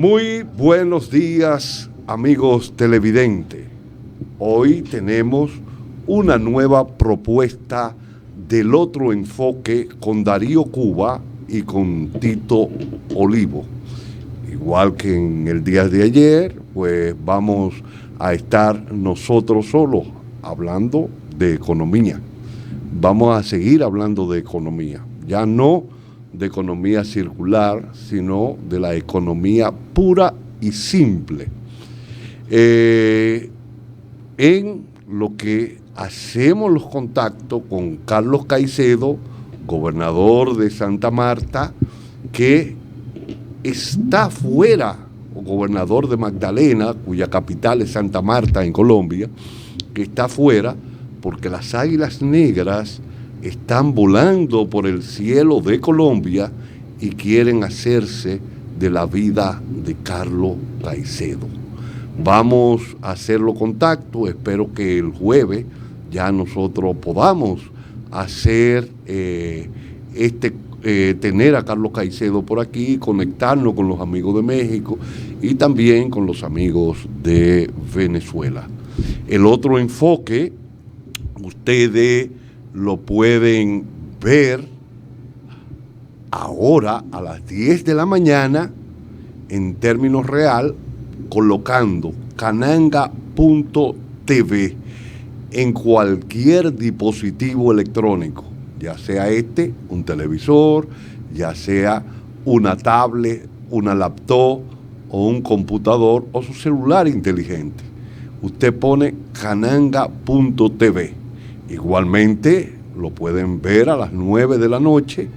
Muy buenos días, amigos televidentes. Hoy tenemos una nueva propuesta del otro enfoque con Darío Cuba y con Tito Olivo. Igual que en el día de ayer, pues vamos a estar nosotros solos hablando de economía. Vamos a seguir hablando de economía, ya no de economía circular, sino de la economía pura y simple. En lo que hacemos los contactos con Carlos Caicedo, gobernador de Santa Marta, que está fuera, o gobernador de Magdalena, cuya capital es Santa Marta en Colombia, que está fuera porque las águilas negras están volando por el cielo de Colombia y quieren hacerse de la vida de Carlos Caicedo. Vamos a hacerlo contacto, espero que el jueves ya nosotros podamos hacer tener a Carlos Caicedo por aquí, conectarnos con los amigos de México y también con los amigos de Venezuela. El otro enfoque, ustedes lo pueden ver ahora a las 10 de la mañana en términos real, colocando cananga.tv en cualquier dispositivo electrónico, ya sea un televisor, ya sea una tablet, una laptop o un computador o su celular inteligente. Usted pone cananga.tv. Igualmente lo pueden ver a las 9 de la noche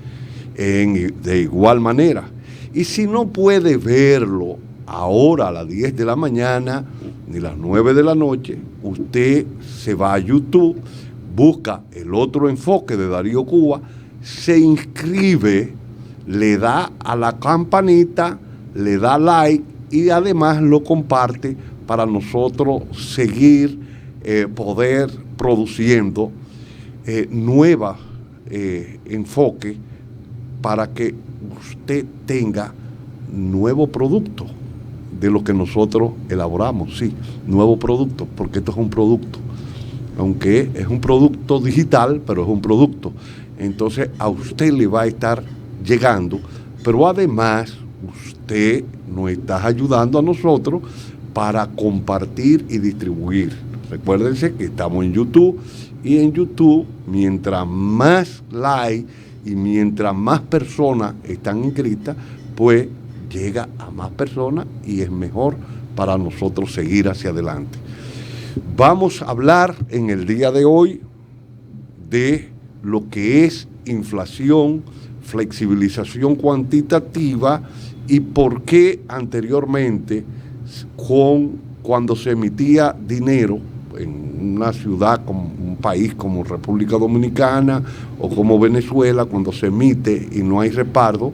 de igual manera. Y si no puede verlo ahora a las 10 de la mañana ni las 9 de la noche, usted se va a YouTube, busca el otro enfoque de Darío Cuba, se inscribe, le da a la campanita, le da like y además lo comparte para nosotros seguir poder produciendo nuevos enfoques para que usted tenga nuevo producto de lo que nosotros elaboramos, sí, nuevo producto, porque esto es un producto, aunque es un producto digital, pero es un producto, entonces a usted le va a estar llegando, pero además usted nos está ayudando a nosotros para compartir y distribuir. Recuérdense que estamos en YouTube y en YouTube, mientras más like y mientras más personas están inscritas, pues llega a más personas y es mejor para nosotros seguir hacia adelante. Vamos a hablar en el día de hoy de lo que es inflación, flexibilización cuantitativa y por qué anteriormente cuando se emitía dinero en una ciudad, como un país como República Dominicana o como Venezuela, cuando se emite y no hay respaldo,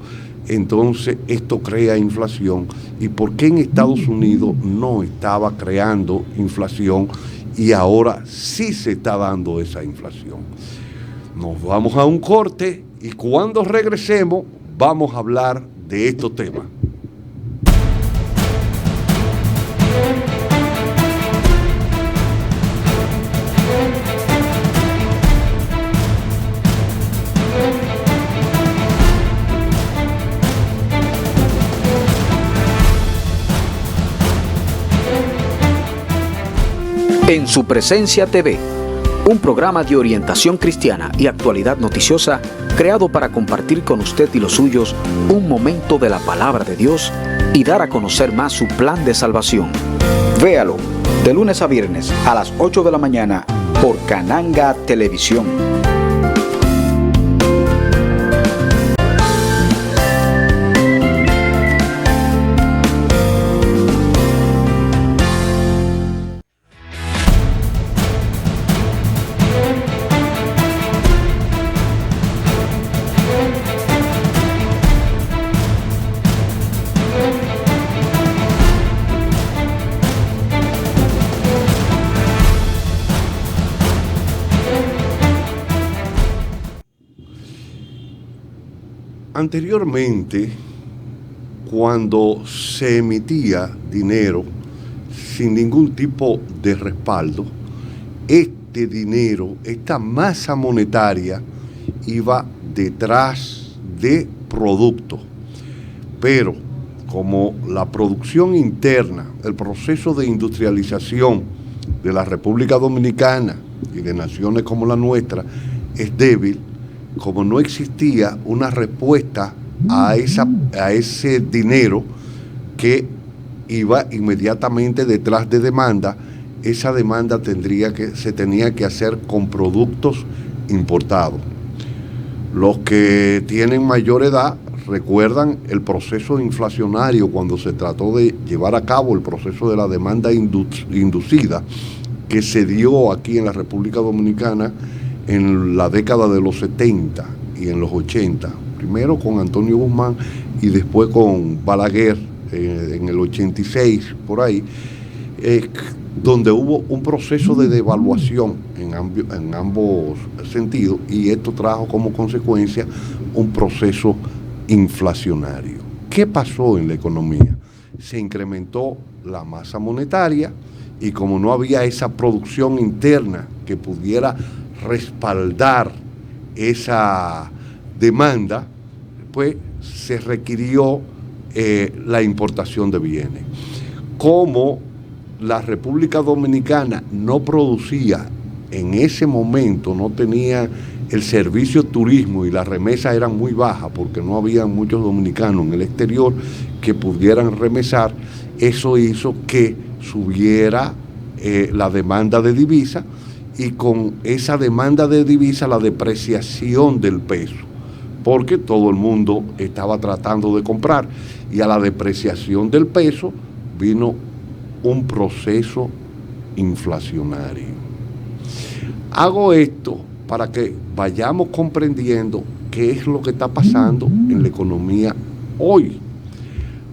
entonces esto crea inflación. ¿Y por qué en Estados Unidos no estaba creando inflación y ahora sí se está dando esa inflación? Nos vamos a un corte y cuando regresemos vamos a hablar de estos temas. En su presencia TV, un programa de orientación cristiana y actualidad noticiosa creado para compartir con usted y los suyos un momento de la palabra de Dios y dar a conocer más su plan de salvación. Véalo de lunes a viernes a las 8 de la mañana por Cananga Televisión. Anteriormente, cuando se emitía dinero sin ningún tipo de respaldo, este dinero, esta masa monetaria, iba detrás de productos. Pero como la producción interna, el proceso de industrialización de la República Dominicana y de naciones como la nuestra es débil, como no existía una respuesta a ese dinero que iba inmediatamente detrás de demanda, esa demanda se tenía que hacer con productos importados. Los que tienen mayor edad recuerdan el proceso inflacionario cuando se trató de llevar a cabo el proceso de la demanda inducida que se dio aquí en la República Dominicana en la década de los 70 y en los 80, primero con Antonio Guzmán y después con Balaguer en el 86, por ahí, donde hubo un proceso de devaluación en ambos sentidos, y esto trajo como consecuencia un proceso inflacionario. ¿Qué pasó en la economía? Se incrementó la masa monetaria y como no había esa producción interna que pudiera respaldar esa demanda, pues se requirió la importación de bienes. Como la República Dominicana no producía en ese momento, no tenía el servicio turismo y las remesas eran muy bajas porque no había muchos dominicanos en el exterior que pudieran remesar, eso hizo que subiera la demanda de divisa, y con esa demanda de divisa la depreciación del peso, porque todo el mundo estaba tratando de comprar, y a la depreciación del peso vino un proceso inflacionario. Hago esto para que vayamos comprendiendo qué es lo que está pasando en la economía hoy.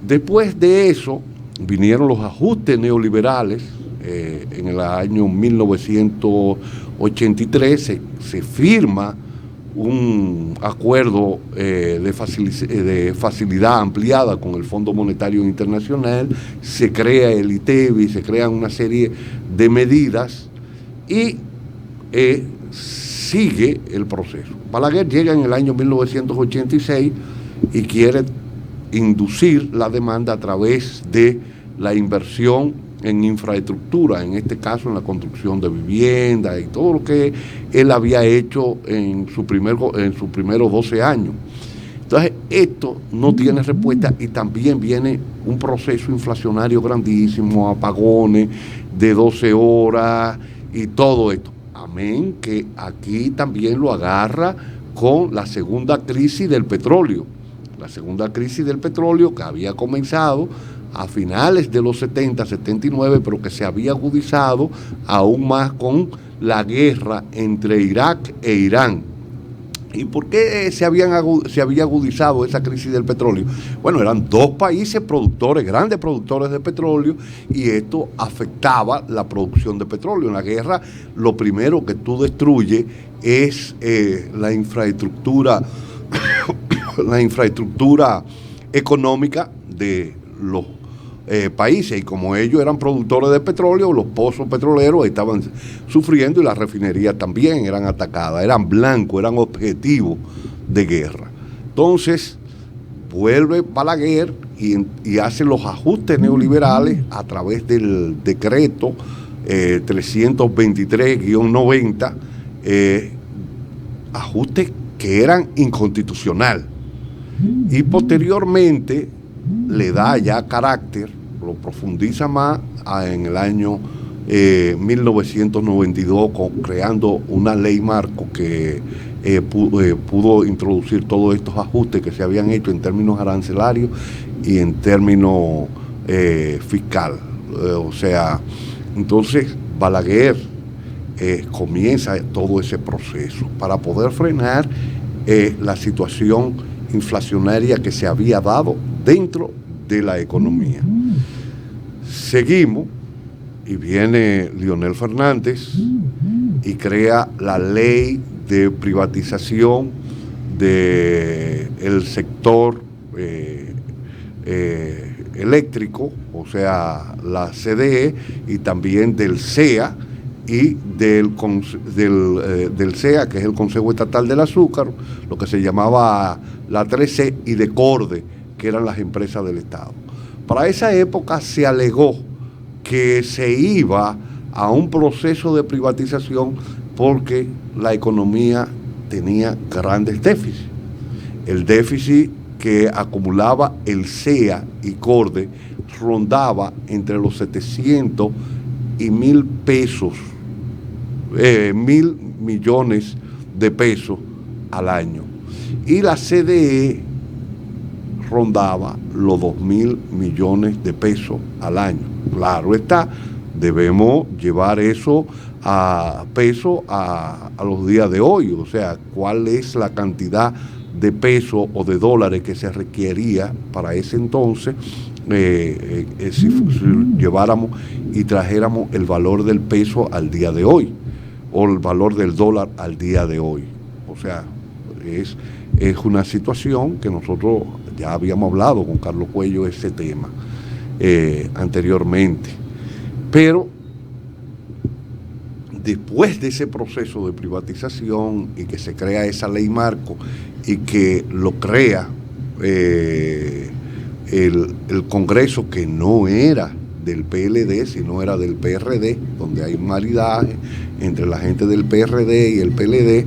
Después de eso vinieron los ajustes neoliberales. En el año 1983 se firma un acuerdo de facilidad ampliada con el Fondo Monetario Internacional, se crea el ITEBI, se crean una serie de medidas y sigue el proceso. Balaguer llega en el año 1986 y quiere inducir la demanda a través de la inversión en infraestructura, en este caso en la construcción de viviendas y todo lo que él había hecho en sus primeros 12 años. Entonces, esto no tiene respuesta y también viene un proceso inflacionario grandísimo, apagones de 12 horas y todo esto. Amén, que aquí también lo agarra con la segunda crisis del petróleo. La segunda crisis del petróleo que había comenzado a finales de los 70, 79, pero que se había agudizado aún más con la guerra entre Irak e Irán. ¿Y por qué se había agudizado esa crisis del petróleo? Bueno, eran dos países productores, grandes productores de petróleo, y esto afectaba la producción de petróleo. En la guerra, lo primero que tú destruyes es la infraestructura económica de los países, y como ellos eran productores de petróleo, los pozos petroleros estaban sufriendo y las refinerías también eran atacadas, eran blancos, eran objetivos de guerra. Entonces vuelve Balaguer y hace los ajustes neoliberales a través del decreto 323-90, ajustes que eran inconstitucionales, y posteriormente le da ya carácter, lo profundiza más en el año 1992 creando una ley marco que pudo introducir todos estos ajustes que se habían hecho en términos arancelarios y en términos fiscal. O sea, entonces Balaguer comienza todo ese proceso para poder frenar la situación inflacionaria que se había dado dentro de la economía. Seguimos y viene Leonel Fernández y crea la ley de privatización del sector eléctrico, o sea, la CDE, y también del CEA y del CEA, que es el Consejo Estatal del Azúcar, lo que se llamaba la 3C, y de CORDE, que eran las empresas del Estado. Para esa época se alegó que se iba a un proceso de privatización porque la economía tenía grandes déficits. El déficit que acumulaba el CEA y CORDE rondaba entre los 700 y 1.000 pesos, 1.000 millones de pesos al año. Y la CDE rondaba los 2.000 millones de pesos al año. Claro está, debemos llevar eso a peso a los días de hoy, o sea, cuál es la cantidad de pesos o de dólares que se requería para ese entonces, si lleváramos y trajéramos el valor del peso al día de hoy, o el valor del dólar al día de hoy. O sea, es una situación que nosotros ya habíamos hablado con Carlos Cuello ese tema anteriormente. Pero después de ese proceso de privatización y que se crea esa ley marco y que lo crea el Congreso, que no era del PLD, sino era del PRD, donde hay un maridaje entre la gente del PRD y el PLD,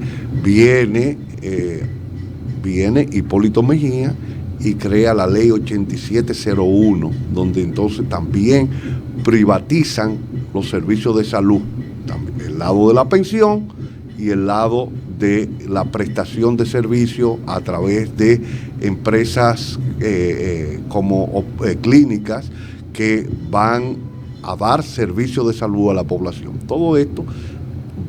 viene Hipólito Mejía y crea la ley 8701, donde entonces también privatizan los servicios de salud, el lado de la pensión y el lado de la prestación de servicios a través de empresas como clínicas que van a dar servicios de salud a la población. Todo esto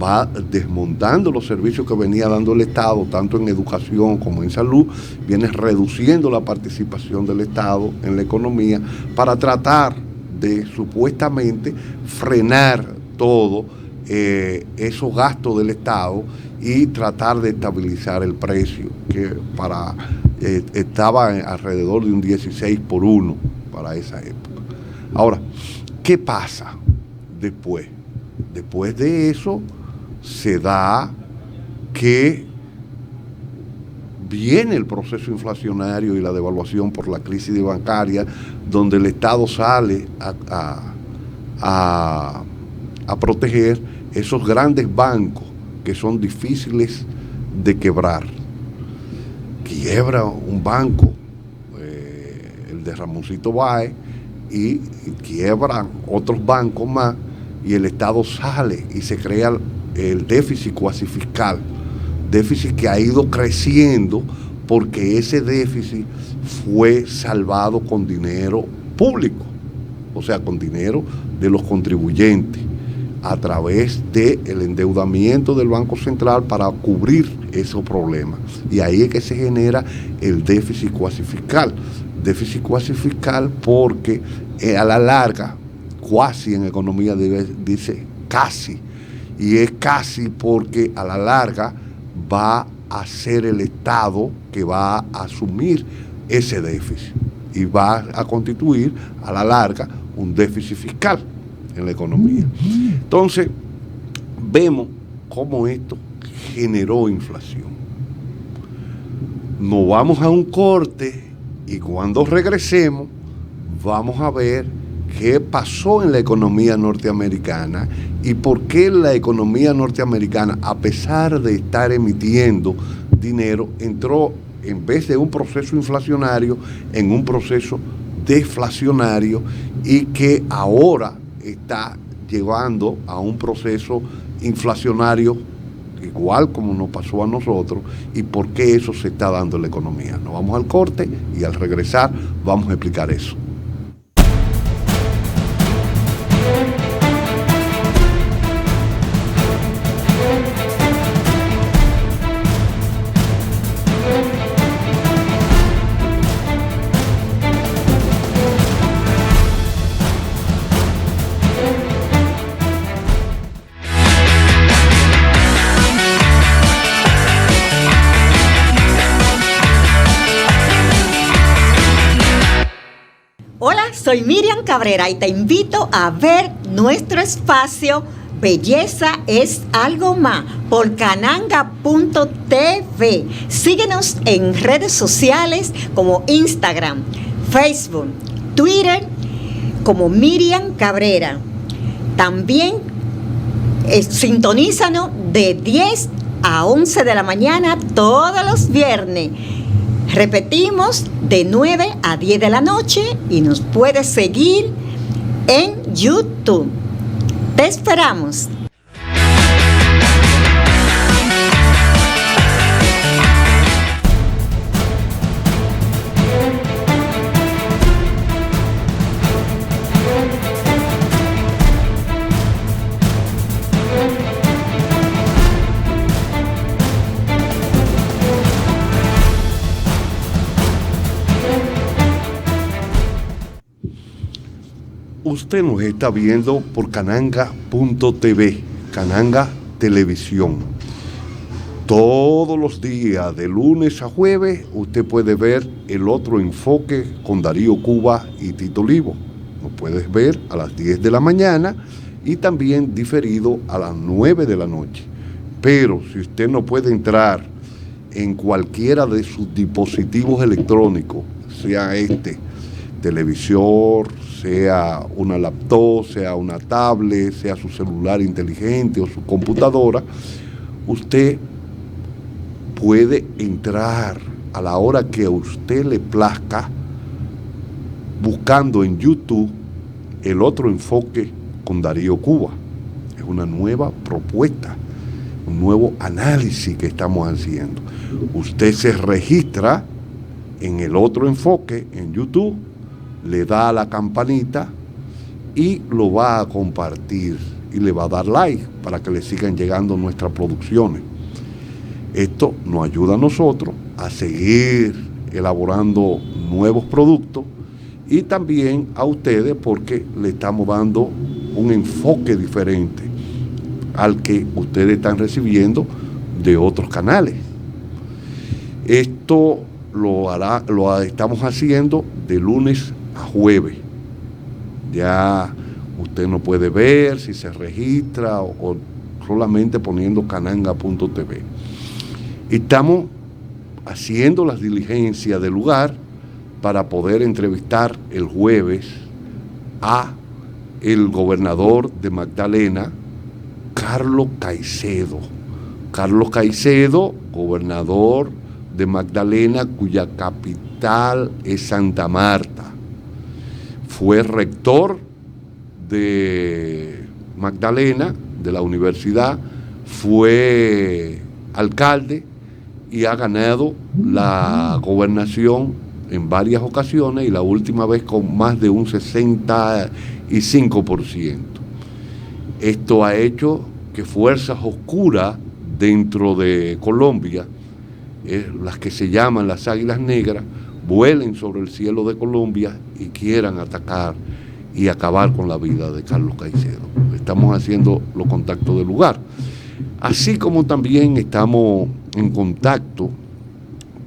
va desmontando los servicios que venía dando el Estado, tanto en educación como en salud, viene reduciendo la participación del Estado en la economía para tratar de supuestamente frenar todo esos gastos del Estado y tratar de estabilizar el precio, que estaba alrededor de un 16:1 para esa época. Ahora, ¿qué pasa después? Después de eso se da que viene el proceso inflacionario y la devaluación por la crisis bancaria, donde el Estado sale a proteger esos grandes bancos que son difíciles de quebrar. Quiebra un banco, el de Ramoncito Báez, y quiebran otros bancos más, y el Estado sale y se crea el déficit cuasi fiscal, déficit que ha ido creciendo porque ese déficit fue salvado con dinero público, o sea, con dinero de los contribuyentes, a través del endeudamiento del Banco Central para cubrir esos problemas. Y ahí es que se genera el déficit cuasi fiscal. Déficit cuasi fiscal porque a la larga, cuasi en economía dice casi, y es casi porque a la larga va a ser el Estado que va a asumir ese déficit y va a constituir a la larga un déficit fiscal en la economía. Entonces, vemos cómo esto generó inflación. Nos vamos a un corte y cuando regresemos vamos a ver qué pasó en la economía norteamericana y por qué la economía norteamericana, a pesar de estar emitiendo dinero, entró, en vez de un proceso inflacionario, en un proceso deflacionario, y que ahora está llevando a un proceso inflacionario igual como nos pasó a nosotros, y por qué eso se está dando en la economía. Nos vamos al corte y al regresar vamos a explicar eso. soy Miriam Cabrera y te invito a ver nuestro espacio Belleza es algo más por cananga.tv. Síguenos en redes sociales como Instagram, Facebook, Twitter como Miriam Cabrera. También sintonízanos de 10 a 11 de la mañana todos los viernes. Repetimos, de 9 a 10 de la noche, y nos puedes seguir en YouTube. Te esperamos. Usted nos está viendo por cananga.tv, Cananga Televisión. Todos los días, de lunes a jueves, usted puede ver El Otro Enfoque con Darío Cuba y Tito Olivo. Lo puedes ver a las 10 de la mañana y también diferido a las 9 de la noche. Pero si usted no puede entrar en cualquiera de sus dispositivos electrónicos, sea televisor, sea una laptop, sea una tablet, sea su celular inteligente o su computadora, usted puede entrar a la hora que a usted le plazca, buscando en YouTube El Otro Enfoque con Darío Cuba. Es una nueva propuesta, un nuevo análisis que estamos haciendo. Usted se registra en El Otro Enfoque en YouTube, le da a la campanita y lo va a compartir y le va a dar like para que le sigan llegando nuestras producciones. Esto nos ayuda a nosotros a seguir elaborando nuevos productos y también a ustedes porque le estamos dando un enfoque diferente al que ustedes están recibiendo de otros canales. Esto lo estamos haciendo de lunes a jueves. Ya usted no puede ver si se registra o solamente poniendo cananga.tv. Estamos haciendo las diligencias del lugar para poder entrevistar el jueves a el gobernador de Magdalena, Carlos Caicedo. Carlos Caicedo, gobernador de Magdalena, cuya capital es Santa Marta. Fue rector de Magdalena, de la universidad, fue alcalde y ha ganado la gobernación en varias ocasiones y la última vez con más de un 65%. Esto ha hecho que fuerzas oscuras dentro de Colombia, las que se llaman las Águilas Negras, vuelen sobre el cielo de Colombia y quieran atacar y acabar con la vida de Carlos Caicedo. Estamos haciendo los contactos del lugar. Así como también estamos en contacto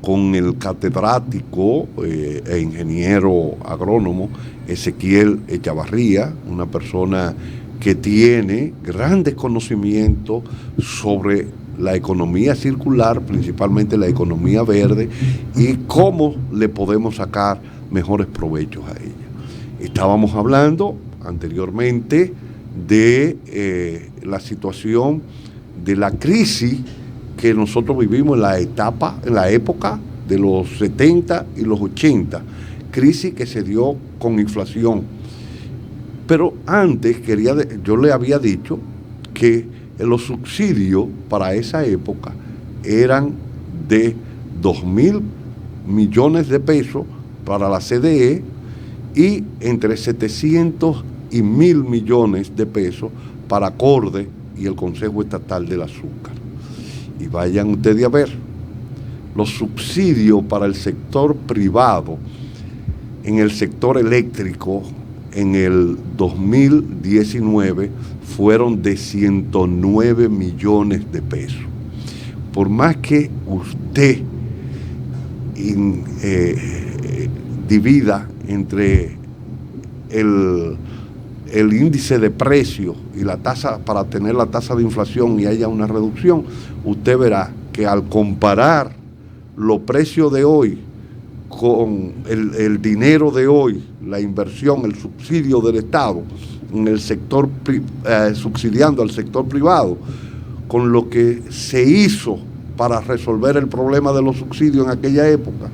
con el catedrático e ingeniero agrónomo Ezequiel Echavarría, una persona que tiene grandes conocimientos sobre la economía circular, principalmente la economía verde, y cómo le podemos sacar mejores provechos a ella. Estábamos hablando anteriormente de la situación de la crisis que nosotros vivimos en la época de los 70 y los 80, crisis que se dio con inflación. Pero antes yo le había dicho que los subsidios para esa época eran de 2.000 millones de pesos para la CDE y entre 700 y 1.000 millones de pesos para CORDE y el Consejo Estatal del Azúcar. Y vayan ustedes a ver, los subsidios para el sector privado en el sector eléctrico en el 2019 fueron de 109 millones de pesos. Por más que usted divida entre el índice de precios y la tasa, para tener la tasa de inflación y haya una reducción, usted verá que al comparar los precios de hoy con el dinero de hoy, la inversión, el subsidio del Estado en el sector, subsidiando al sector privado, con lo que se hizo para resolver el problema de los subsidios en aquella época,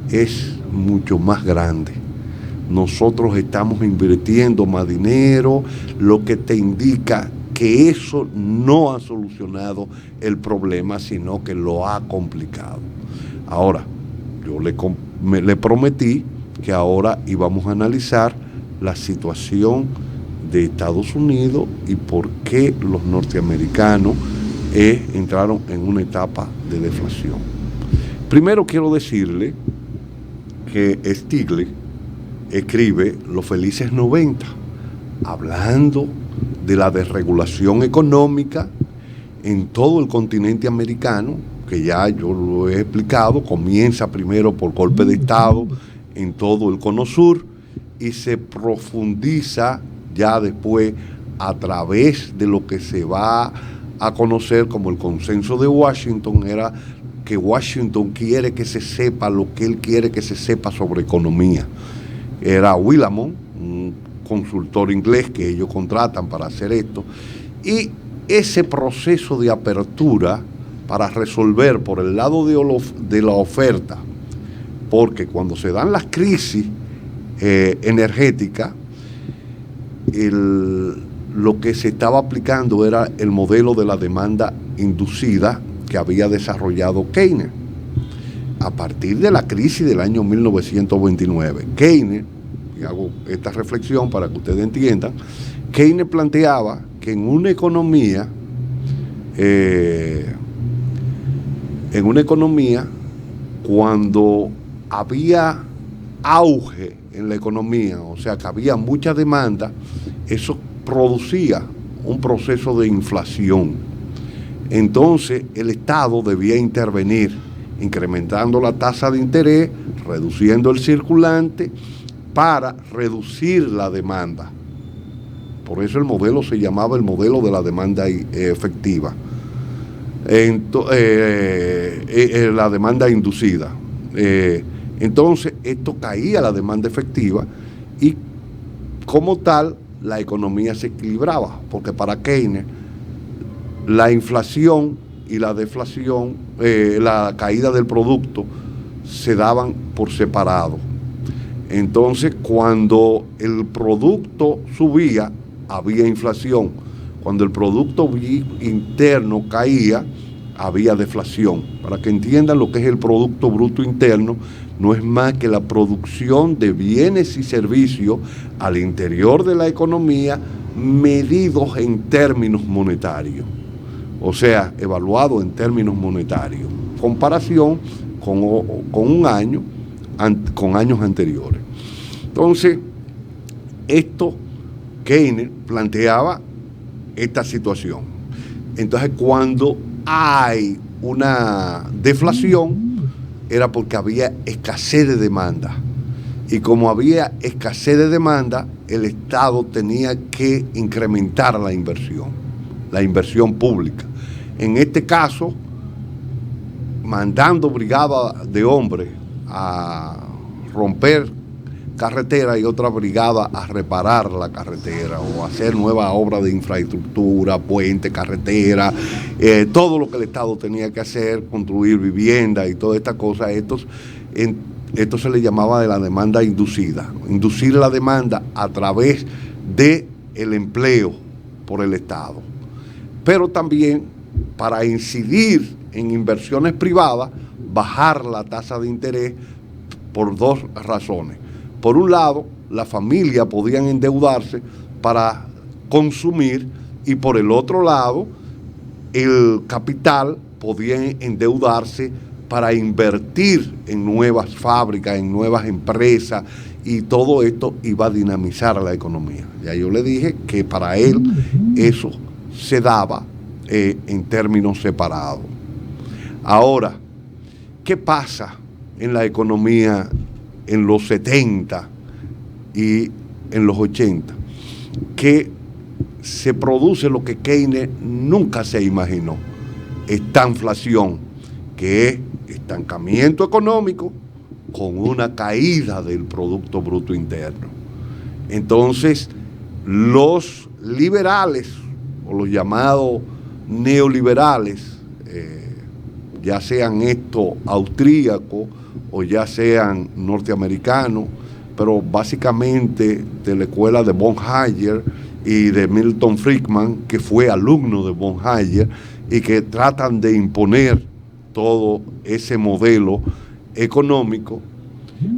es mucho más grande. Nosotros estamos invirtiendo más dinero, lo que te indica que eso no ha solucionado el problema, sino que lo ha complicado. Ahora, yo le prometí que ahora íbamos a analizar la situación de Estados Unidos y por qué los norteamericanos entraron en una etapa de deflación. Primero quiero decirle que Stiglitz escribe Los Felices 90, hablando de la desregulación económica en todo el continente americano, que ya yo lo he explicado, comienza primero por golpe de Estado en todo el Cono Sur y se profundiza ya después a través de lo que se va a conocer como el consenso de Washington. Era que Washington quiere que se sepa lo que él quiere que se sepa sobre economía. Era Willamon, un consultor inglés que ellos contratan para hacer esto, y ese proceso de apertura para resolver por el lado de la oferta, porque cuando se dan las crisis energéticas, lo que se estaba aplicando era el modelo de la demanda inducida que había desarrollado Keynes. A partir de la crisis del año 1929, Keynes, y hago esta reflexión para que ustedes entiendan, Keynes planteaba que en una economía, cuando había auge en la economía, o sea que había mucha demanda, eso producía un proceso de inflación. Entonces el Estado debía intervenir, incrementando la tasa de interés, reduciendo el circulante, para reducir la demanda. Por eso el modelo se llamaba el modelo de la demanda efectiva. La demanda inducida. Entonces esto caía la demanda efectiva y como tal la economía se equilibraba, porque para Keynes la inflación y la deflación, la caída del producto se daban por separado. Entonces cuando el producto subía había inflación, cuando el producto interno caía había deflación. Para que entiendan lo que es el Producto Bruto Interno, no es más que la producción de bienes y servicios al interior de la economía medidos en términos monetarios, o sea, evaluado en términos monetarios, comparación con un año, con años anteriores. Entonces, Keynes planteaba esta situación. Entonces, cuando hay una deflación, era porque había escasez de demanda. Y como había escasez de demanda, el Estado tenía que incrementar la inversión pública. En este caso, mandando brigadas de hombres a romper carretera y otra brigada a reparar la carretera o hacer nuevas obras de infraestructura, puente, carretera, todo lo que el Estado tenía que hacer, construir viviendas y todas estas cosas. Esto se le llamaba de la demanda inducida, inducir la demanda a través del empleo por el Estado. Pero también para incidir en inversiones privadas, bajar la tasa de interés por dos razones. Por un lado, las familias podían endeudarse para consumir y por el otro lado, el capital podía endeudarse para invertir en nuevas fábricas, en nuevas empresas, y todo esto iba a dinamizar la economía. Ya yo le dije que para él eso se daba en términos separados. Ahora, ¿qué pasa en la economía en los 70 y en los 80, que se produce lo que Keynes nunca se imaginó, esta inflación, que es estancamiento económico con una caída del Producto Bruto Interno. Entonces, los liberales, o los llamados neoliberales, ya sean estos austríacos o ya sean norteamericanos, pero básicamente de la escuela de von Hayek y de Milton Friedman, que fue alumno de von Hayek, y que tratan de imponer todo ese modelo económico,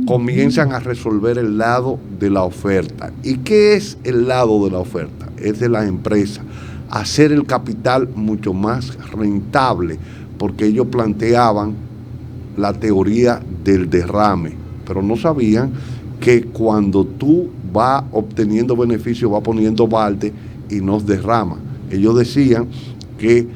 comienzan a resolver el lado de la oferta. ¿Y qué es el lado de la oferta? Es de las empresas, hacer el capital mucho más rentable, porque ellos planteaban la teoría del derrame, pero no sabían que cuando tú vas obteniendo beneficios, vas poniendo balde y no derrama. Ellos decían que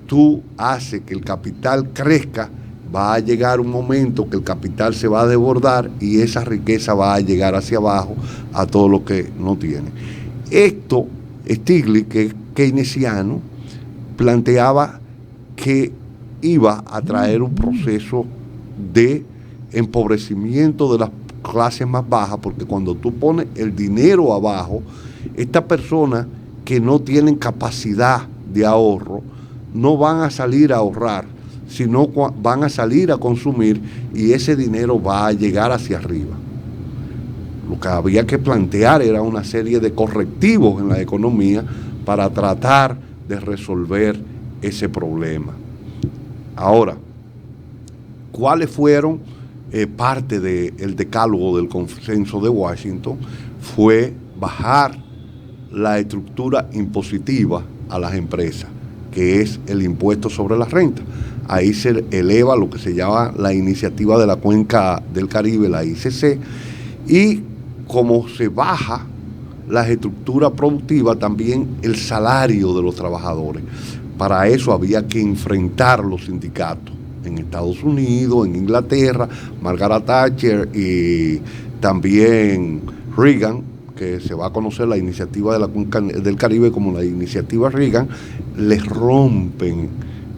tú haces que el capital crezca, va a llegar un momento que el capital se va a desbordar y esa riqueza va a llegar hacia abajo a todo lo que no tiene. Esto, Stiglitz, que es keynesiano, planteaba que iba a traer un proceso de empobrecimiento de las clases más bajas, porque cuando tú pones el dinero abajo, estas personas que no tienen capacidad de ahorro no van a salir a ahorrar, sino van a salir a consumir y ese dinero va a llegar hacia arriba. Lo que había que plantear era una serie de correctivos en la economía para tratar de resolver ese problema. Ahora, ¿cuáles fueron parte del decálogo del consenso de Washington? Fue bajar la estructura impositiva a las empresas, que es el impuesto sobre la renta. Ahí se eleva lo que se llama la iniciativa de la Cuenca del Caribe, la ICC, y como se baja la estructura productiva, también el salario de los trabajadores. Para eso había que enfrentar los sindicatos en Estados Unidos, en Inglaterra. Margaret Thatcher y también Reagan, que se va a conocer la iniciativa de la Cuenca del Caribe como la iniciativa Reagan, les rompen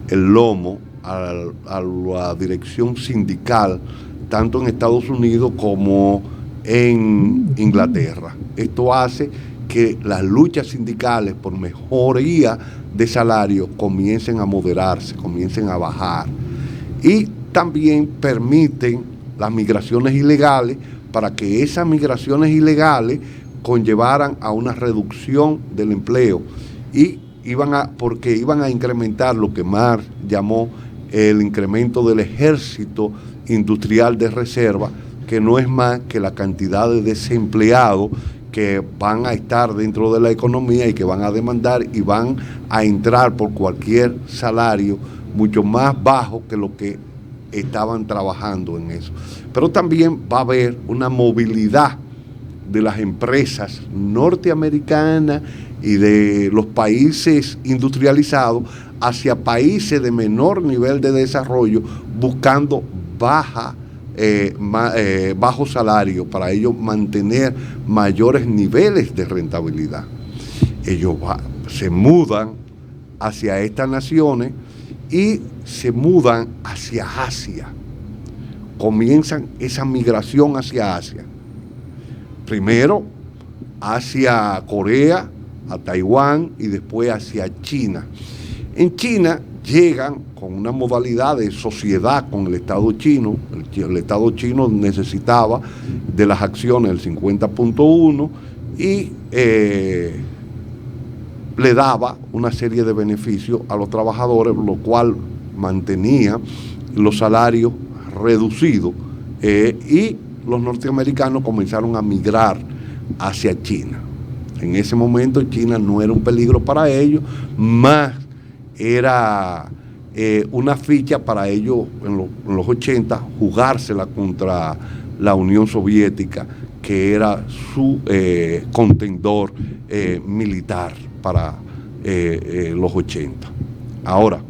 el lomo a la dirección sindical, tanto en Estados Unidos como en Inglaterra. Esto hace que las luchas sindicales por mejoría de salario comiencen a moderarse, comiencen a bajar. Y también permiten las migraciones ilegales, para que esas migraciones ilegales conllevaran a una reducción del empleo y porque iban a incrementar lo que Marx llamó el incremento del ejército industrial de reserva, que no es más que la cantidad de desempleados que van a estar dentro de la economía y que van a demandar y van a entrar por cualquier salario mucho más bajo que lo que estaban trabajando en eso. Pero también va a haber una movilidad de las empresas norteamericanas y de los países industrializados hacia países de menor nivel de desarrollo, buscando bajo salario para ellos mantener mayores niveles de rentabilidad. Ellos se mudan hacia estas naciones y se mudan hacia Asia. Comienzan esa migración hacia Asia. Primero hacia Corea, a Taiwán y después hacia China. En China llegan con una modalidad de sociedad con el Estado chino. El Estado chino necesitaba de las acciones del 50.1 y le daba una serie de beneficios a los trabajadores, lo cual mantenía los salarios reducidos y los norteamericanos comenzaron a migrar hacia China. En ese momento China no era un peligro para ellos, más era una ficha para ellos en los 80 jugársela contra la Unión Soviética, que era su contendor militar para los 80. Ahora,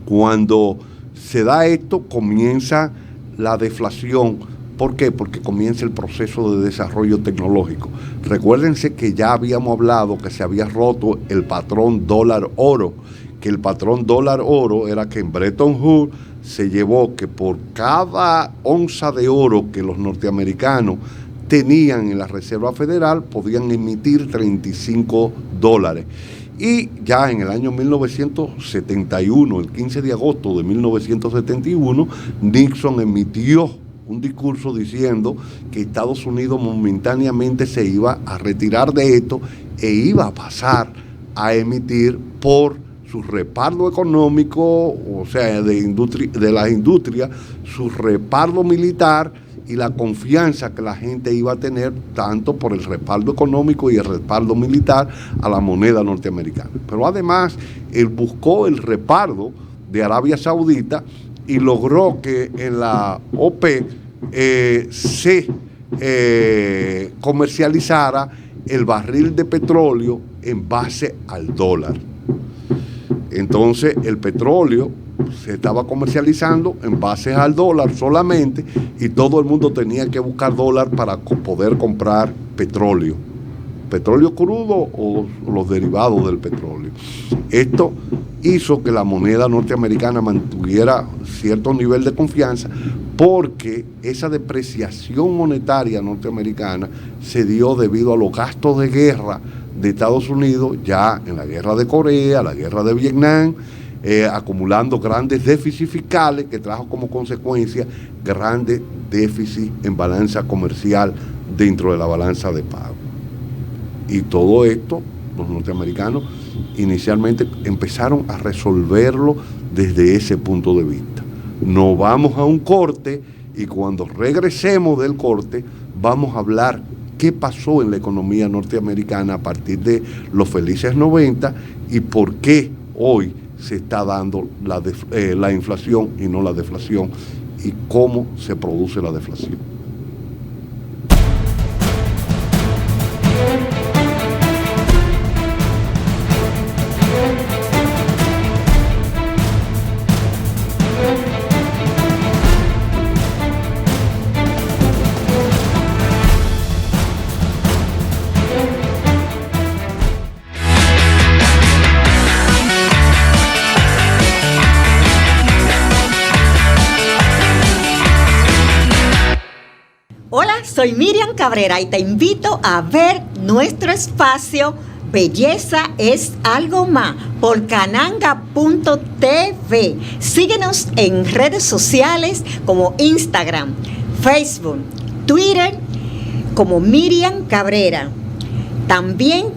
cuando se da esto, comienza la deflación, ¿Por qué? Porque comienza el proceso de desarrollo tecnológico. Recuérdense que ya habíamos hablado que se había roto el patrón dólar-oro, que el patrón dólar-oro era que en Bretton Woods se llevó que por cada onza de oro que los norteamericanos tenían en la Reserva Federal, podían emitir $35. Y ya en el año 1971, el 15 de agosto de 1971, Nixon emitió un discurso diciendo que Estados Unidos momentáneamente se iba a retirar de esto e iba a pasar a emitir por su respaldo económico, o sea, de las industrias, su respaldo militar y la confianza que la gente iba a tener tanto por el respaldo económico y el respaldo militar a la moneda norteamericana. Pero además, él buscó el respaldo de Arabia Saudita y logró que en la OPEC se comercializara el barril de petróleo en base al dólar. Entonces el petróleo se estaba comercializando en base al dólar solamente y todo el mundo tenía que buscar dólar para poder comprar petróleo crudo o los derivados del petróleo. Esto hizo que la moneda norteamericana mantuviera cierto nivel de confianza porque esa depreciación monetaria norteamericana se dio debido a los gastos de guerra de Estados Unidos ya en la guerra de Corea, la guerra de Vietnam, acumulando grandes déficits fiscales que trajo como consecuencia grandes déficits en balanza comercial dentro de la balanza de pago. Y todo esto, los norteamericanos inicialmente empezaron a resolverlo desde ese punto de vista. Nos vamos a un corte y cuando regresemos del corte vamos a hablar qué pasó en la economía norteamericana a partir de los felices 90 y por qué hoy se está dando la inflación y no la deflación y cómo se produce la deflación. Soy Miriam Cabrera y te invito a ver nuestro espacio Belleza es algo más por cananga.tv. Síguenos en redes sociales como Instagram, Facebook, Twitter como Miriam Cabrera. También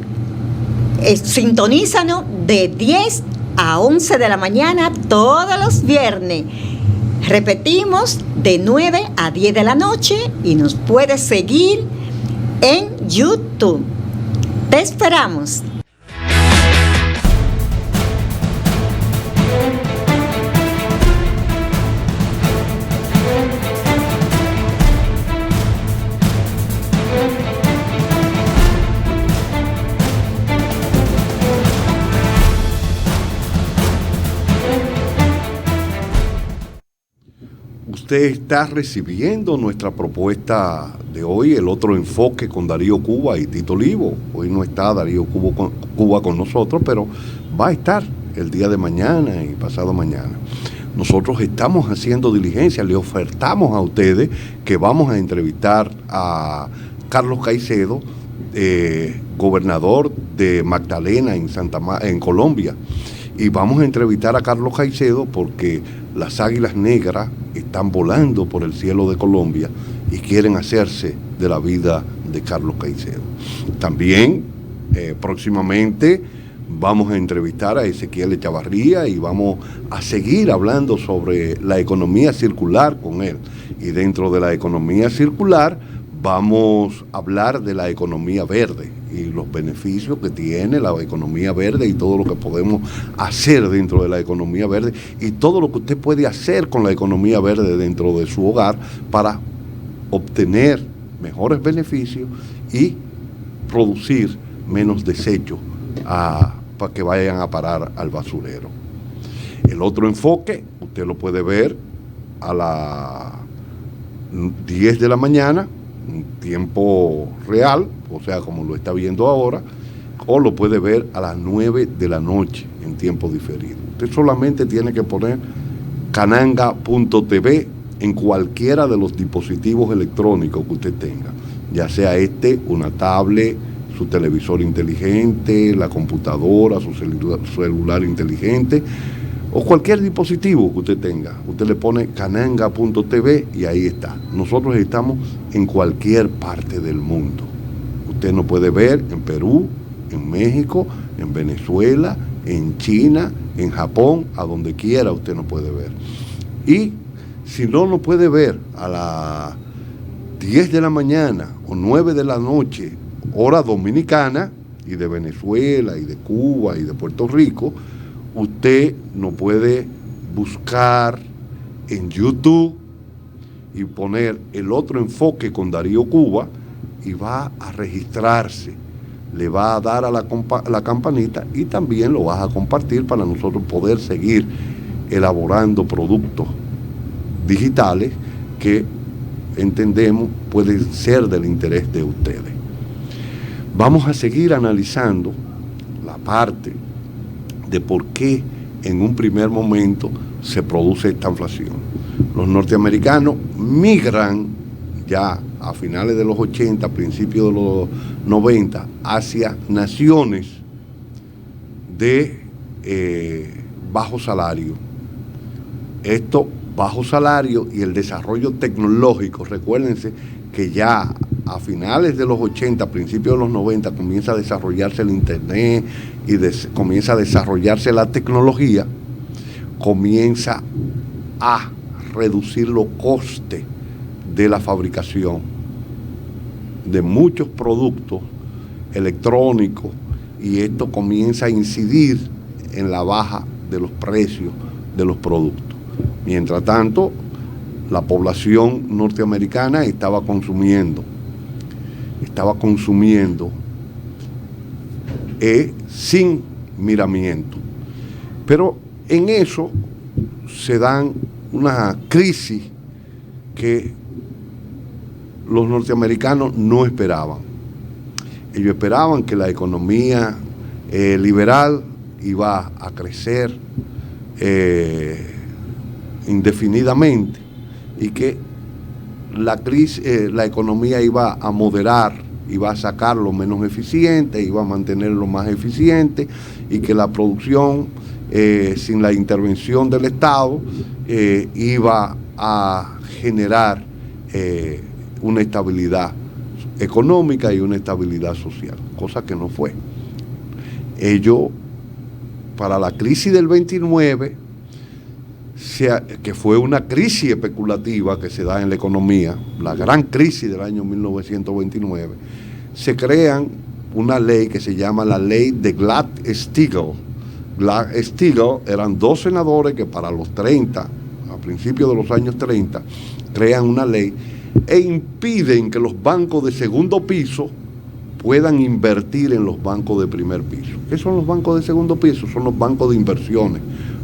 sintonízanos de 10 a 11 de la mañana todos los viernes. Repetimos, de 9 a 10 de la noche y nos puedes seguir en YouTube. Te esperamos. Usted está recibiendo nuestra propuesta de hoy, el otro enfoque con Darío Cuba y Tito Olivo. Hoy no está Darío Cuba con nosotros, pero va a estar el día de mañana y pasado mañana. Nosotros estamos haciendo diligencia, le ofertamos a ustedes que vamos a entrevistar a Carlos Caicedo, gobernador de Magdalena en Colombia. Y vamos a entrevistar a Carlos Caicedo porque las águilas negras están volando por el cielo de Colombia y quieren hacerse de la vida de Carlos Caicedo. También próximamente vamos a entrevistar a Ezequiel Echavarría y vamos a seguir hablando sobre la economía circular con él. Y dentro de la economía circular vamos a hablar de la economía verde y los beneficios que tiene la economía verde y todo lo que podemos hacer dentro de la economía verde y todo lo que usted puede hacer con la economía verde dentro de su hogar para obtener mejores beneficios y producir menos desechos para que vayan a parar al basurero. El otro enfoque, usted lo puede ver a 10 de la mañana, en tiempo real, o sea, como lo está viendo ahora, o lo puede ver a las 9 de la noche en tiempo diferido. Usted solamente tiene que poner cananga.tv en cualquiera de los dispositivos electrónicos que usted tenga, ya sea una tablet, su televisor inteligente, la computadora, su celular inteligente, o cualquier dispositivo que usted tenga. Usted le pone cananga.tv y ahí está. Nosotros estamos en cualquier parte del mundo. Usted nos puede ver en Perú, en México, en Venezuela, en China, en Japón, a donde quiera usted nos puede ver. Y si no nos puede ver a las 10 de la mañana o 9 de la noche, hora dominicana, y de Venezuela, y de Cuba, y de Puerto Rico, usted nos puede buscar en YouTube y poner El Otro Enfoque con Darío Cuba y va a registrarse. Le va a dar a la campanita y también lo vas a compartir para nosotros poder seguir elaborando productos digitales que entendemos pueden ser del interés de ustedes. Vamos a seguir analizando la parte de por qué en un primer momento se produce esta inflación. Los norteamericanos migran ya a finales de los 80, principios de los 90, hacia naciones de bajo salario. Esto, bajo salario y el desarrollo tecnológico, recuérdense que ya a finales de los 80, principios de los 90, comienza a desarrollarse el Internet y comienza a desarrollarse la tecnología, comienza a reducir los costes de la fabricación de muchos productos electrónicos y esto comienza a incidir en la baja de los precios de los productos. Mientras tanto, la población norteamericana estaba consumiendo sin miramiento. Pero en eso se dan una crisis que los norteamericanos no esperaban. Ellos esperaban que la economía liberal iba a crecer indefinidamente y que la economía iba a moderar, iba a sacar lo menos eficiente, iba a mantener lo más eficiente y que la producción sin la intervención del Estado iba a generar una estabilidad económica y una estabilidad social, cosa que no fue. Ellos, para la crisis del 29, que fue una crisis especulativa que se da en la economía, la gran crisis del año 1929, se crean una ley que se llama la ley de Glass-Steagall. Glass-Steagall eran dos senadores que para los 30, a principios de los años 30, crean una ley e impiden que los bancos de segundo piso puedan invertir en los bancos de primer piso. ¿Qué son los bancos de segundo piso? Son los bancos de inversiones.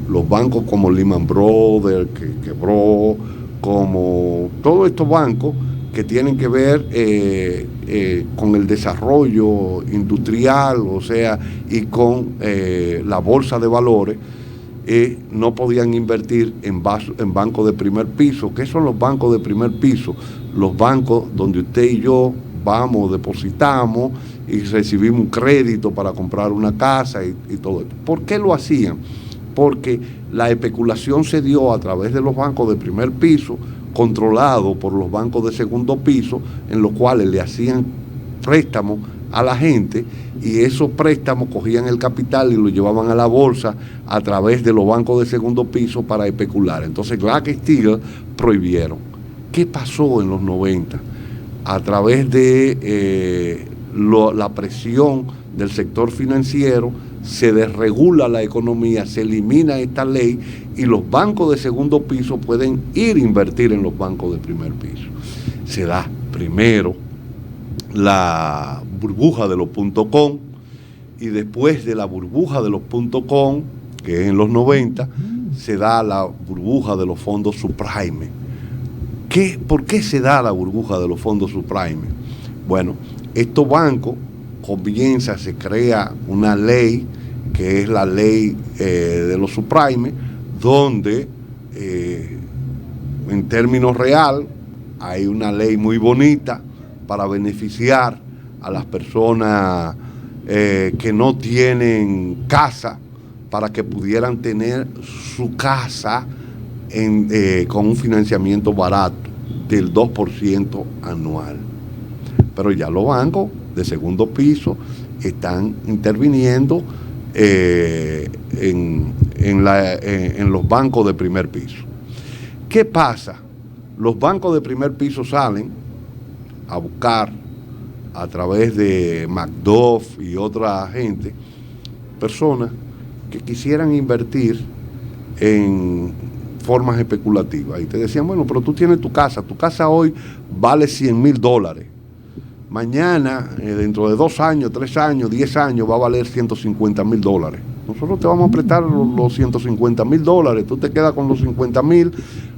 Los bancos como Lehman Brothers, que quebró, como todos estos bancos que tienen que ver con el desarrollo industrial, o sea, y con la bolsa de valores, no podían invertir en bancos de primer piso. ¿Qué son los bancos de primer piso? Los bancos donde usted y yo vamos, depositamos y recibimos un crédito para comprar una casa y todo esto. ¿Por qué lo hacían? Porque la especulación se dio a través de los bancos de primer piso, controlados por los bancos de segundo piso, en los cuales le hacían préstamos a la gente y esos préstamos cogían el capital y lo llevaban a la bolsa a través de los bancos de segundo piso para especular. Entonces Glass-Steagall prohibieron. ¿Qué pasó en los 90? A través de la presión del sector financiero, se desregula la economía, se elimina esta ley y los bancos de segundo piso pueden ir a invertir en los bancos de primer piso. Se da primero la burbuja de los .com y después de la burbuja de los .com, que es en los 90, se da la burbuja de los fondos subprime. ¿Por qué se da la burbuja de los fondos subprime? Bueno, estos bancos se crea una ley, que es la ley de los subprime, donde en términos real hay una ley muy bonita para beneficiar a las personas que no tienen casa, para que pudieran tener su casa con un financiamiento barato del 2% anual. Pero ya los bancos de segundo piso están interviniendo en los bancos de primer piso. ¿Qué pasa? Los bancos de primer piso salen a buscar a través de Madoff y otra gente, personas que quisieran invertir en formas especulativas. Y te decían, bueno, pero tú tienes tu casa hoy vale $100,000. Mañana, dentro de 2 años, 3 años, 10 años, va a valer $150,000. Nosotros te vamos a prestar los $150,000, tú te quedas con los 50,000,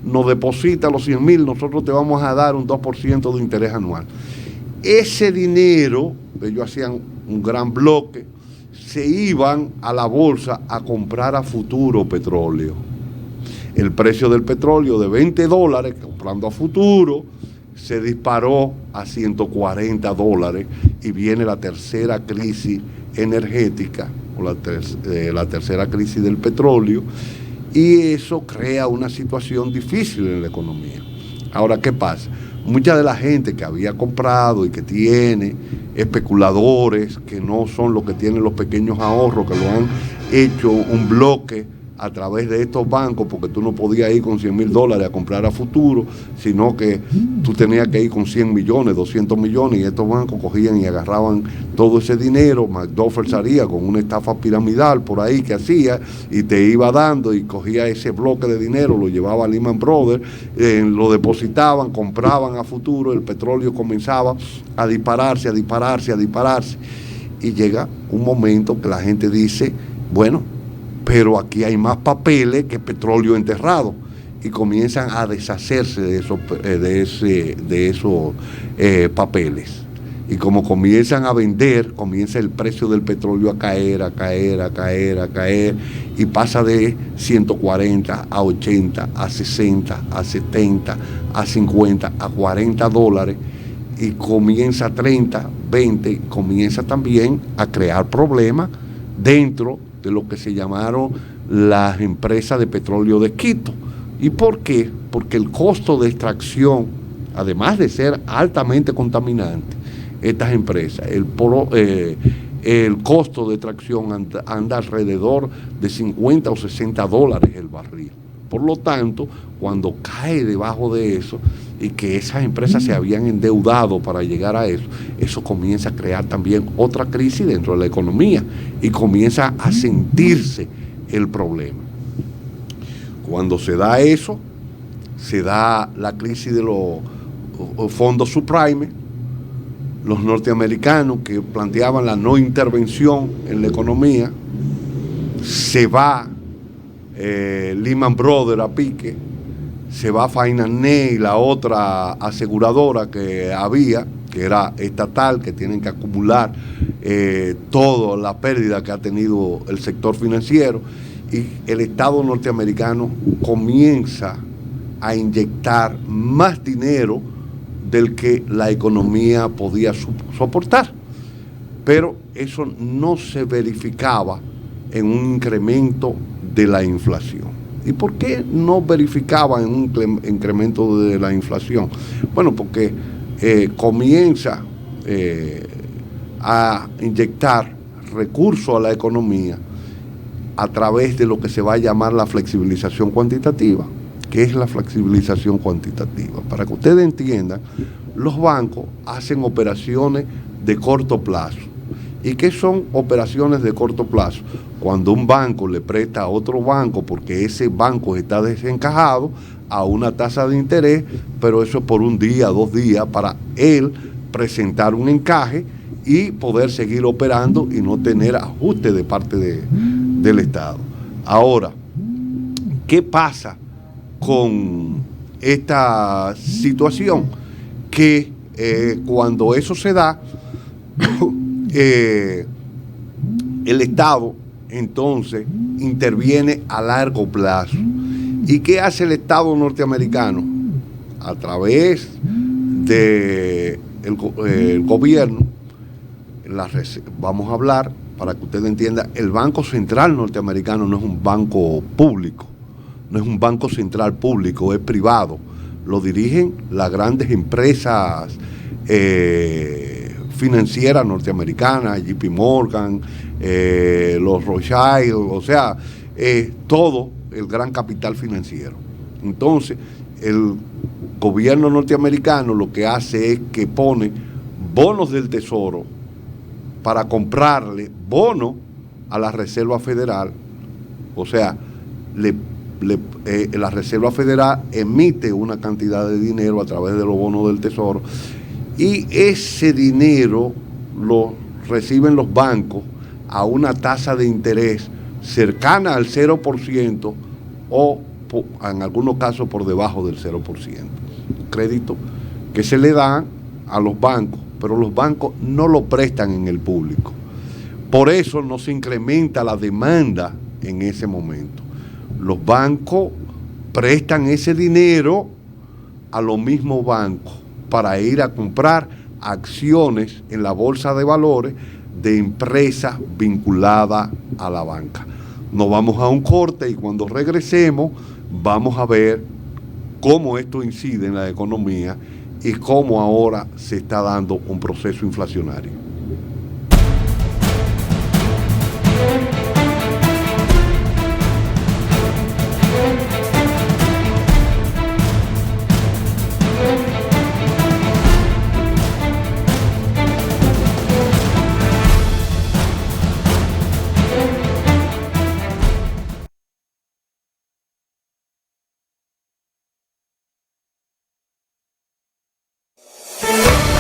nos depositas los 100,000, nosotros te vamos a dar un 2% de interés anual. Ese dinero, ellos hacían un gran bloque, se iban a la bolsa a comprar a futuro petróleo. El precio del petróleo de $20, comprando a futuro, se disparó a $140 y viene la tercera crisis energética, o la tercera crisis del petróleo, y eso crea una situación difícil en la economía. Ahora, ¿qué pasa? Mucha de la gente que había comprado y que tiene especuladores, que no son los que tienen los pequeños ahorros, que lo han hecho un bloque a través de estos bancos, porque tú no podías ir con $100,000 a comprar a futuro, sino que tú tenías que ir con 100 millones, 200 millones, y estos bancos cogían y agarraban todo ese dinero. Madoff salía con una estafa piramidal por ahí que hacía, y te iba dando, y cogía ese bloque de dinero, lo llevaba a Lehman Brothers, lo depositaban, compraban a futuro, el petróleo comenzaba a dispararse, y llega un momento que la gente dice, bueno, pero aquí hay más papeles que petróleo enterrado, y comienzan a deshacerse de esos papeles. Y como comienzan a vender, comienza el precio del petróleo a caer, y pasa de 140 a 80, a 60, a 70, a 50, a $40, y comienza a 30, 20, comienza también a crear problemas dentro de lo que se llamaron las empresas de petróleo de Quito. ¿Y por qué? Porque el costo de extracción, además de ser altamente contaminante, estas empresas, el costo de extracción anda alrededor de $50 o $60 el barril. Por lo tanto, cuando cae debajo de eso, y que esas empresas se habían endeudado para llegar a eso, eso comienza a crear también otra crisis dentro de la economía, y comienza a sentirse el problema. Cuando se da eso, se da la crisis de los fondos subprime. Los norteamericanos, que planteaban la no intervención en la economía, se va Lehman Brothers a pique, se va Financial, la otra aseguradora que había, que era estatal, que tienen que acumular toda la pérdida que ha tenido el sector financiero, y el Estado norteamericano comienza a inyectar más dinero del que la economía podía soportar. Pero eso no se verificaba en un incremento de la inflación. ¿Y por qué no verificaba en un incremento de la inflación? Bueno, porque comienza a inyectar recursos a la economía a través de lo que se va a llamar la flexibilización cuantitativa. ¿Qué es la flexibilización cuantitativa? Para que ustedes entiendan, los bancos hacen operaciones de corto plazo. ¿Y qué son operaciones de corto plazo? Cuando un banco le presta a otro banco porque ese banco está desencajado a una tasa de interés, pero eso es por un día, 2 días, para él presentar un encaje y poder seguir operando y no tener ajuste de parte del Estado. Ahora, ¿qué pasa con esta situación, que cuando eso se da, el Estado entonces interviene a largo plazo. ¿Y qué hace el Estado norteamericano? A través del gobierno, vamos a hablar, para que usted entienda, el Banco Central norteamericano no es un banco público, no es un banco central público, es privado. Lo dirigen las grandes empresas financieras norteamericanas, JP Morgan, los Rothschild, o sea, todo el gran capital financiero. Entonces, el gobierno norteamericano lo que hace es que pone bonos del Tesoro para comprarle bonos a la Reserva Federal. O sea, la Reserva Federal emite una cantidad de dinero a través de los bonos del Tesoro, y ese dinero lo reciben los bancos a una tasa de interés cercana al 0% o en algunos casos por debajo del 0%. Crédito que se le dan a los bancos, pero los bancos no lo prestan en el público. Por eso no se incrementa la demanda en ese momento. Los bancos prestan ese dinero a los mismos bancos para ir a comprar acciones en la bolsa de valores de empresas vinculadas a la banca. Nos vamos a un corte y cuando regresemos vamos a ver cómo esto incide en la economía y cómo ahora se está dando un proceso inflacionario.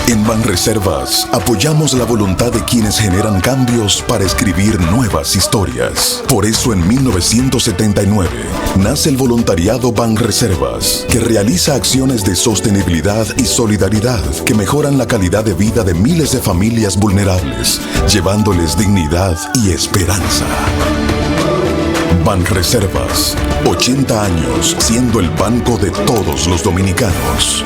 En Banreservas apoyamos la voluntad de quienes generan cambios para escribir nuevas historias. Por eso en 1979 nace el voluntariado Banreservas, que realiza acciones de sostenibilidad y solidaridad que mejoran la calidad de vida de miles de familias vulnerables, llevándoles dignidad y esperanza. Banreservas, 80 años siendo el banco de todos los dominicanos.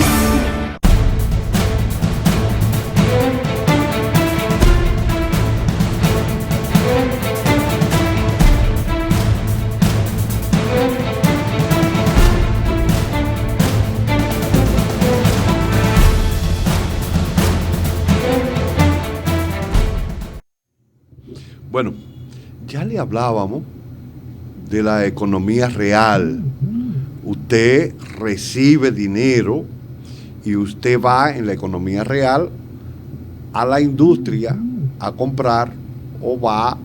Bueno, ya le hablábamos de la economía real. Usted recibe dinero y usted va en la economía real a la industria a comprar o va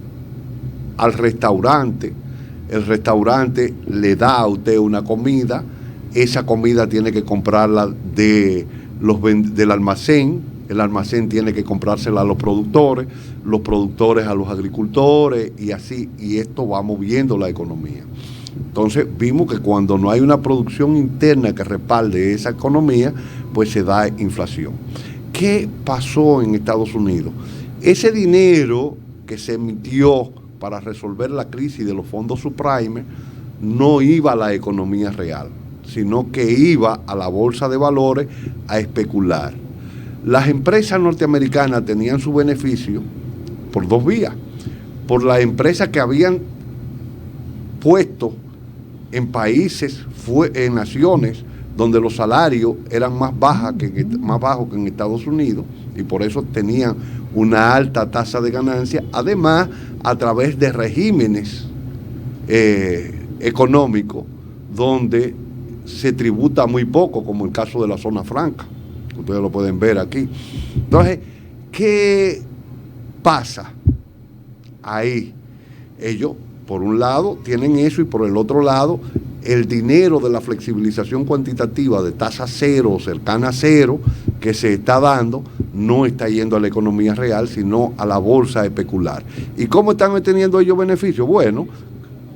al restaurante. El restaurante le da a usted una comida, esa comida tiene que comprarla del almacén. El almacén tiene que comprársela a los productores a los agricultores y así, y esto va moviendo la economía. Entonces vimos que cuando no hay una producción interna que respalde esa economía, pues se da inflación. ¿Qué pasó en Estados Unidos? Ese dinero que se emitió para resolver la crisis de los fondos subprime no iba a la economía real, sino que iba a la bolsa de valores a especular. Las empresas norteamericanas tenían su beneficio por dos vías. Por las empresas que habían puesto en países, en naciones donde los salarios eran más bajos que en Estados Unidos, y por eso tenían una alta tasa de ganancia, además a través de regímenes económicos donde se tributa muy poco, como el caso de la zona franca. Ustedes lo pueden ver aquí. Entonces, ¿qué pasa ahí? Ellos, por un lado, tienen eso y por el otro lado, el dinero de la flexibilización cuantitativa de tasa cero o cercana a cero que se está dando no está yendo a la economía real, sino a la bolsa a especular. ¿Y cómo están obteniendo ellos beneficios? Bueno,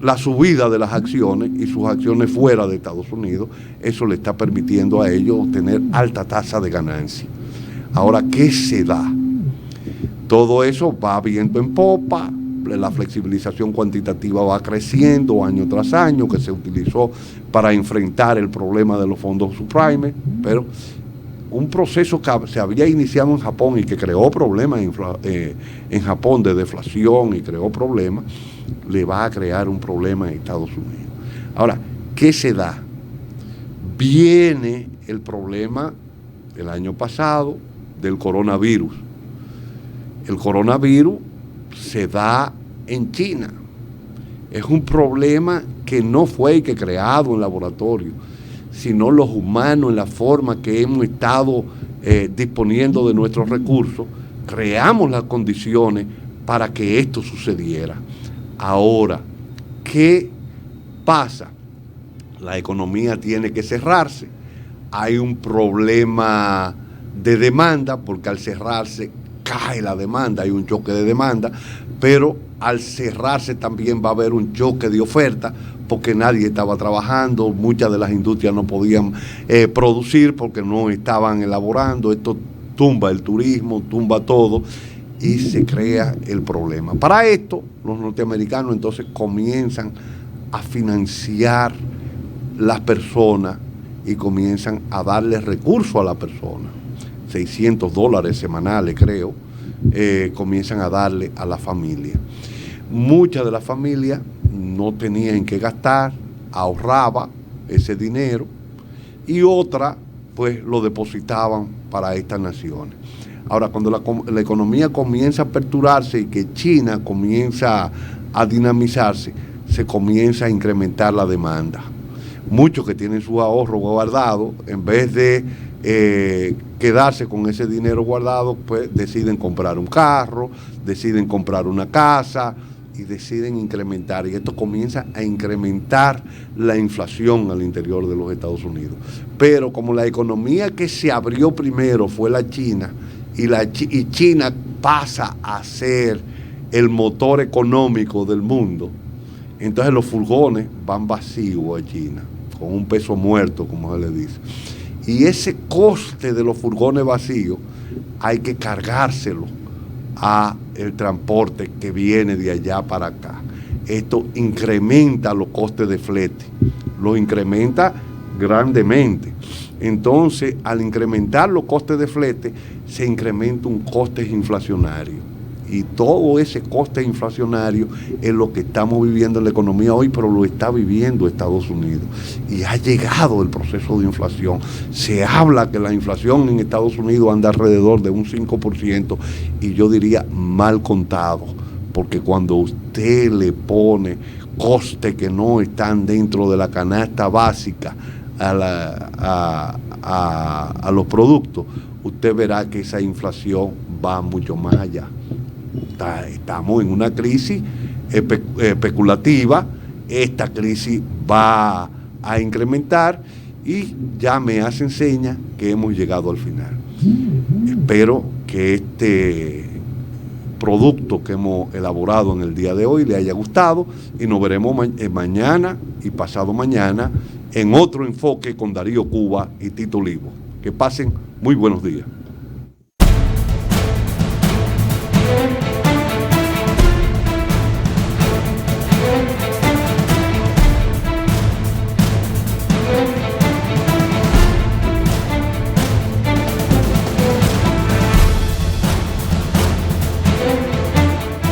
la subida de las acciones y sus acciones fuera de Estados Unidos, eso le está permitiendo a ellos tener alta tasa de ganancia. Ahora, ¿qué se da? Todo eso va viento en popa, la flexibilización cuantitativa va creciendo año tras año, que se utilizó para enfrentar el problema de los fondos subprime, pero un proceso que se había iniciado en Japón y que creó problemas en Japón de deflación y creó problemas, le va a crear un problema en Estados Unidos. Ahora, ¿qué se da? Viene el problema del año pasado del coronavirus. El coronavirus se da en China. Es un problema que no fue que creado en laboratorio, sino los humanos, en la forma que hemos estado disponiendo de nuestros recursos, creamos las condiciones para que esto sucediera. Ahora, ¿qué pasa? La economía tiene que cerrarse. Hay un problema de demanda, porque al cerrarse cae la demanda, hay un choque de demanda, pero al cerrarse también va a haber un choque de oferta, porque nadie estaba trabajando, muchas de las industrias no podían producir porque no estaban elaborando, esto tumba el turismo, tumba todo y se crea el problema. Para esto, los norteamericanos entonces comienzan a financiar las personas y comienzan a darle recursos a la persona, $600 semanales creo, comienzan a darle a la familia. Muchas de las familias no tenían que gastar, ahorraba ese dinero y otras pues lo depositaban para estas naciones. Ahora, cuando la economía comienza a aperturarse y que China comienza a dinamizarse, se comienza a incrementar la demanda. Muchos que tienen su ahorro guardado, en vez de quedarse con ese dinero guardado, pues deciden comprar un carro, deciden comprar una casa y deciden incrementar. Y esto comienza a incrementar la inflación al interior de los Estados Unidos. Pero como la economía que se abrió primero fue la China, y China pasa a ser el motor económico del mundo, entonces los furgones van vacíos a China, con un peso muerto, como se le dice. Y ese coste de los furgones vacíos hay que cargárselo a el transporte que viene de allá para acá. Esto incrementa los costes de flete, lo incrementa grandemente. Entonces, al incrementar los costes de flete, se incrementa un coste inflacionario. Y todo ese coste inflacionario es lo que estamos viviendo en la economía hoy, pero lo está viviendo Estados Unidos. Y ha llegado el proceso de inflación. Se habla que la inflación en Estados Unidos anda alrededor de un 5%, y yo diría mal contado, porque cuando usted le pone costes que no están dentro de la canasta básica a los productos, usted verá que esa inflación va mucho más allá. Estamos en una crisis especulativa, esta crisis va a incrementar y ya me hacen señas que hemos llegado al final. Espero que este producto que hemos elaborado en el día de hoy le haya gustado y nos veremos mañana y pasado mañana en otro enfoque con Darío Cuba y Tito Olivo. Que pasen muy buenos días.